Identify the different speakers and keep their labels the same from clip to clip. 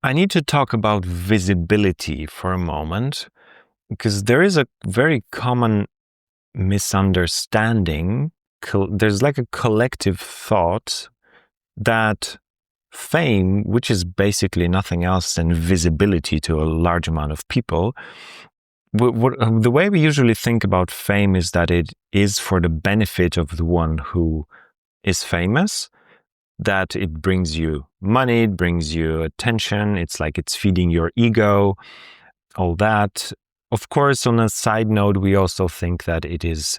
Speaker 1: I need to talk about visibility for a moment, because there is a very common misunderstanding. There's like a collective thought that fame, which is basically nothing else than visibility to a large amount of people, the way we usually think about fame is that it is for the benefit of the one who is famous, that it brings you money, it brings you attention, it's feeding your ego, all that. Of course, on a side note, we also think that it is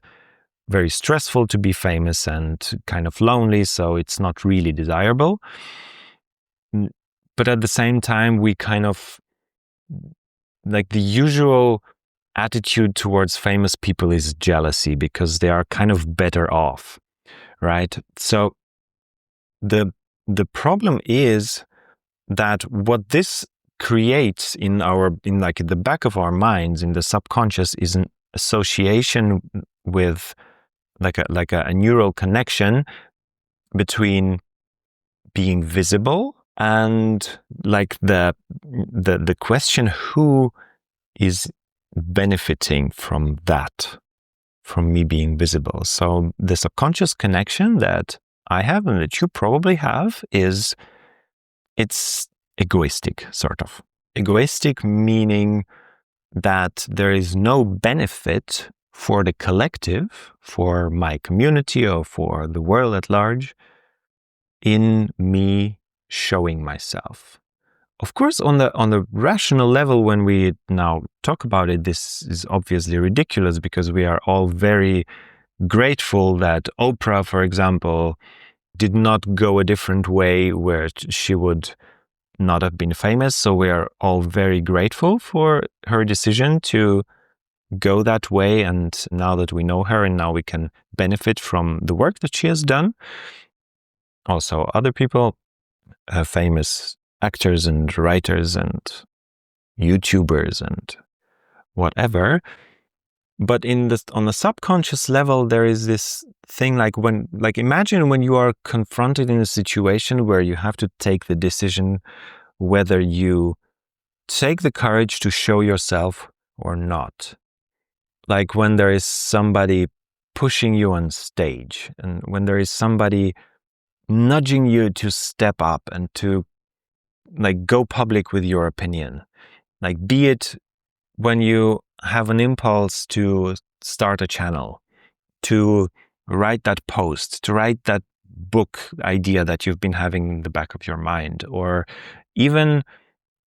Speaker 1: very stressful to be famous and kind of lonely, so it's not really desirable. But at the same time, we kind of, like, the usual attitude towards famous people is jealousy because they are kind of better off, right? So the problem is that what this creates in the back of our minds, in the subconscious, is an association with like a neural connection between being visible and like the question, who is benefiting from that, from me being visible. So the subconscious connection that I have and that you probably have is, it's egoistic, sort of. Egoistic meaning that there is no benefit for the collective, for my community or for the world at large, in me showing myself. Of course, on the rational level, when we now talk about it, this is obviously ridiculous because we are all very grateful that Oprah, for example, did not go a different way where she would not have been famous. So we are all very grateful for her decision to go that way. And now that we know her and now we can benefit from the work that she has done. Also, other people, famous actors and writers and YouTubers and whatever. But on the subconscious level, there is this thing imagine when you are confronted in a situation where you have to take the decision whether you take the courage to show yourself or not. Like when there is somebody pushing you on stage and when there is somebody nudging you to step up and to go public with your opinion. Like, be it when you have an impulse to start a channel, to write that post, to write that book idea that you've been having in the back of your mind, or even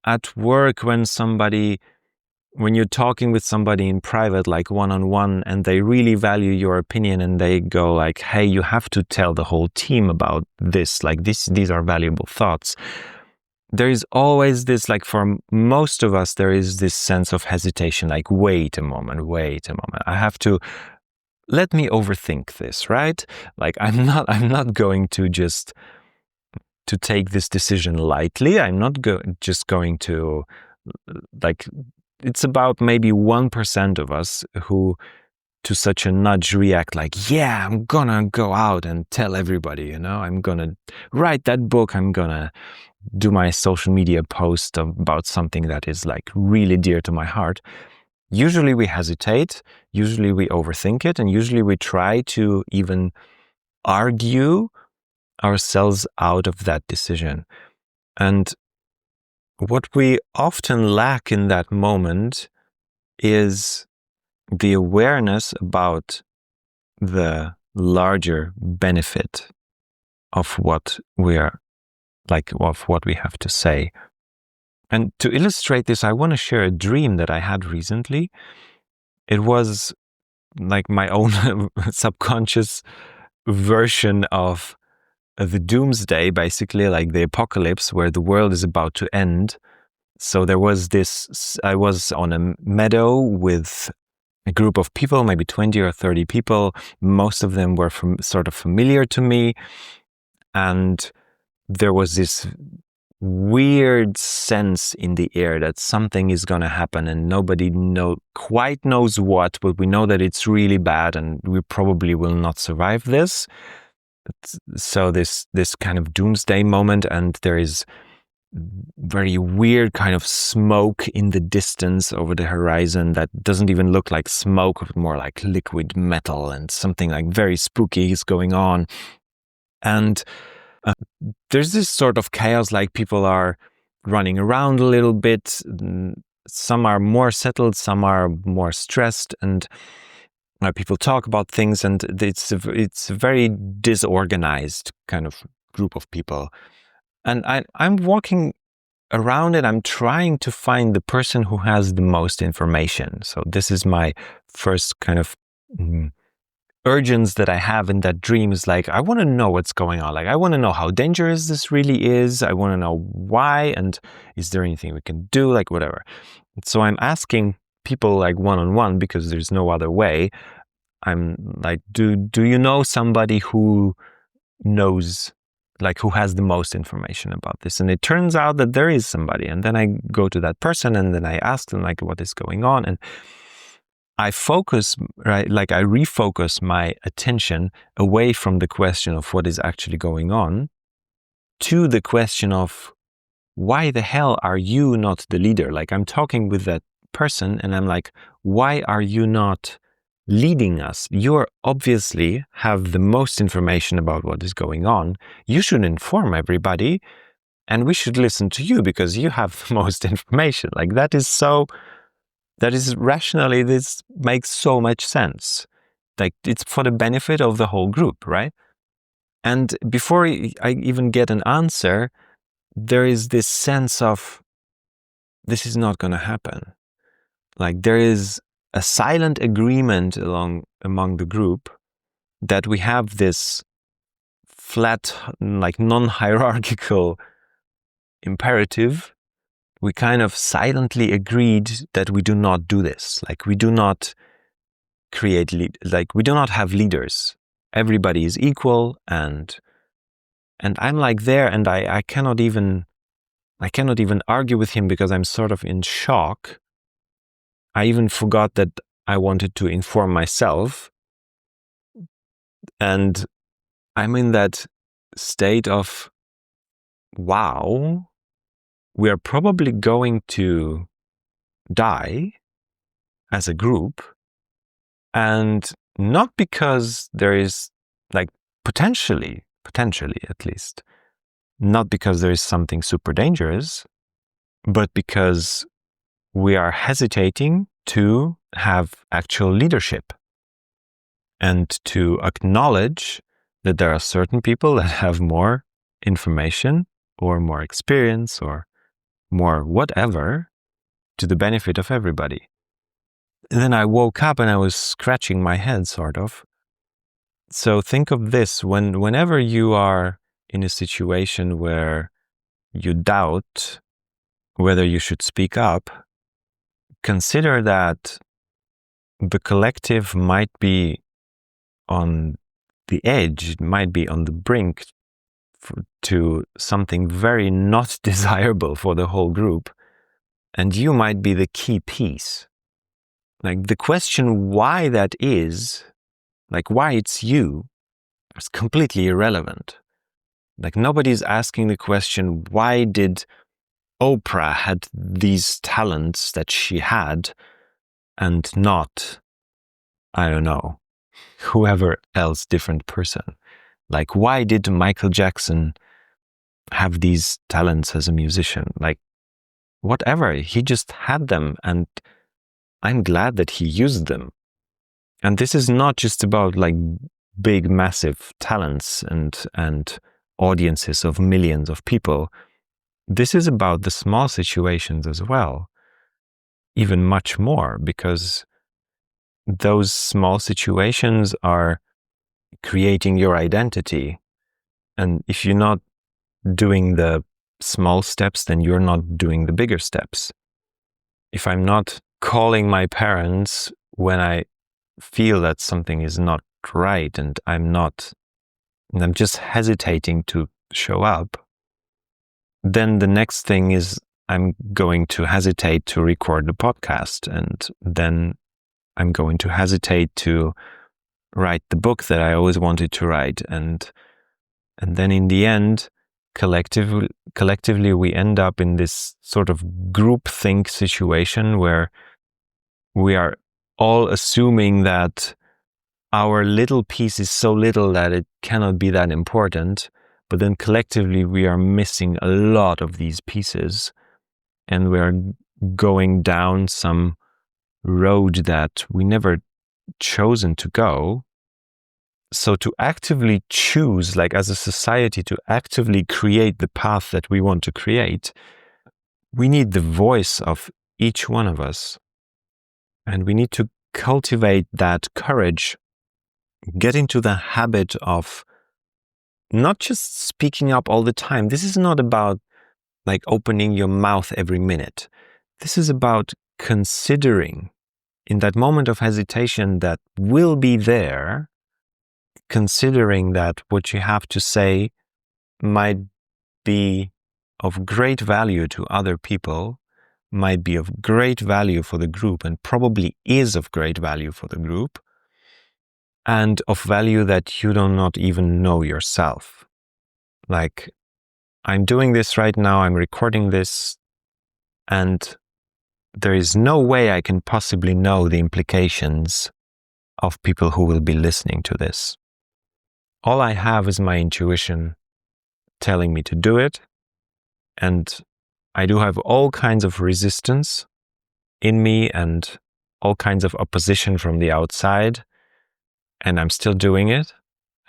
Speaker 1: at work when you're talking with somebody in private, like one-on-one, and they really value your opinion and they go like, hey, you have to tell the whole team about this, these are valuable thoughts. There is always this, for most of us, there is this sense of hesitation, wait a moment. Let me overthink this, right? I'm not going to just to take this decision lightly. I'm not just going to, it's about maybe 1% of us who to such a nudge react yeah, I'm gonna go out and tell everybody, I'm gonna write that book, I'm gonna do my social media post about something that is really dear to my heart. Usually we hesitate, usually we overthink it, and usually we try to even argue ourselves out of that decision. And what we often lack in that moment is the awareness about the larger benefit of what we are, of what we have to say. And to illustrate this, I want to share a dream that I had recently. It was my own subconscious version of the doomsday, basically, the apocalypse where the world is about to end. So there was I was on a meadow with a group of people, maybe 20 or 30 people. Most of them were sort of familiar to me. And there was this weird sense in the air that something is going to happen and nobody quite knows what, but we know that it's really bad and we probably will not survive this. So this kind of doomsday moment, and there is very weird kind of smoke in the distance over the horizon that doesn't even look like smoke, but more like liquid metal, and something like very spooky is going on. And there's this sort of chaos, like people are running around a little bit. Some are more settled, some are more stressed, and people talk about things, and it's a very disorganized kind of group of people. And I'm walking around it. I'm trying to find the person who has the most information. So this is my first kind of urgence that I have in that dream, is like, I want to know what's going on. Like, I want to know how dangerous this really is. I want to know why, and is there anything we can do, like whatever. So I'm asking people like one-on-one, because there's no other way. I'm like, do you know somebody who knows, like, who has the most information about this? And it turns out that there is somebody. And then I go to that person, and then I ask them, like, what is going on? And I focus, right? Like, I refocus my attention away from the question of what is actually going on to the question of, why the hell are you not the leader? Like, I'm talking with that person, and I'm like, why are you not leading us? You obviously have the most information about what is going on. You should inform everybody, and we should listen to you because you have the most information. Like, that is rationally, this makes so much sense. Like, it's for the benefit of the whole group, right? And before I even get an answer, there is this sense of, this is not going to happen. Like, there is a silent agreement among the group that we have this flat, like non-hierarchical imperative. We kind of silently agreed that we do not do this. Like, we do not create, we do not have leaders. Everybody is equal, and I'm like there, and I cannot even argue with him because I'm sort of in shock. I even forgot that I wanted to inform myself. And I'm in that state of, wow, we are probably going to die as a group. And not because there is, like, potentially at least, not because there is something super dangerous, but because we are hesitating to have actual leadership and to acknowledge that there are certain people that have more information or more experience or more whatever to the benefit of everybody. And then I woke up and I was scratching my head, sort of. So think of this, whenever you are in a situation where you doubt whether you should speak up, consider that the collective might be on the edge, it might be on the brink to something very not desirable for the whole group, and you might be the key piece. Like, the question why that is, like why it's you, is completely irrelevant. Like, nobody's asking the question, why did Oprah had these talents that she had and not, I don't know, whoever else, different person? Like, why did Michael Jackson have these talents as a musician? Like, whatever, he just had them, and I'm glad that he used them. And this is not just about like big, massive talents and audiences of millions of people. This is about the small situations as well, even much more, because those small situations are creating your identity. And if you're not doing the small steps, then you're not doing the bigger steps. If I'm not calling my parents when I feel that something is not right and I'm just hesitating to show up, then the next thing is I'm going to hesitate to record the podcast, and then I'm going to hesitate to write the book that I always wanted to write, and then in the end, collectively we end up in this sort of groupthink situation where we are all assuming that our little piece is so little that it cannot be that important, but then collectively we are missing a lot of these pieces, and we are going down some road that we never chosen to go. So to actively choose, like as a society, to actively create the path that we want to create, we need the voice of each one of us. And we need to cultivate that courage, get into the habit of not just speaking up all the time. This is not about like opening your mouth every minute. This is about considering in that moment of hesitation that will be there, considering that what you have to say might be of great value to other people, might be of great value for the group, and probably is of great value for the group, and of value that you do not even know yourself. Like, I'm doing this right now, I'm recording this, and there is no way I can possibly know the implications of people who will be listening to this. All I have is my intuition telling me to do it, and I do have all kinds of resistance in me and all kinds of opposition from the outside, and I'm still doing it,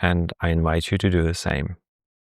Speaker 1: and I invite you to do the same.